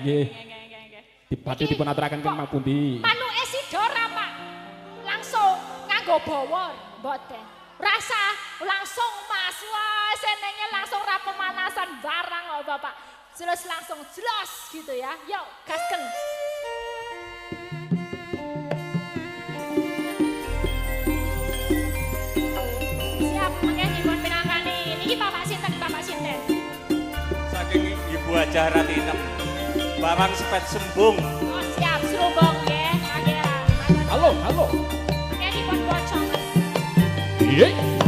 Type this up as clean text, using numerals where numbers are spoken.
nggih. Dipati dipun aturaken keng mapundi. Manuke Sidora, Pak. Langsung nganggo bawor, mboten. Rasa langsung Mas, wah senengnya langsung ra pemanasan barang kok Bapak. Jelas langsung jelas gitu ya. Yuk, gasken. Siap, mangke dipun pinangkani. Niki Bapak sinten, Bapak sinten? Saking Ibu Hajah Ratinem. Barang sepet sembung. Oh, siap, Srumbong nggih. Mangke. Halo, halo. Mangke dipun bocok. Iya.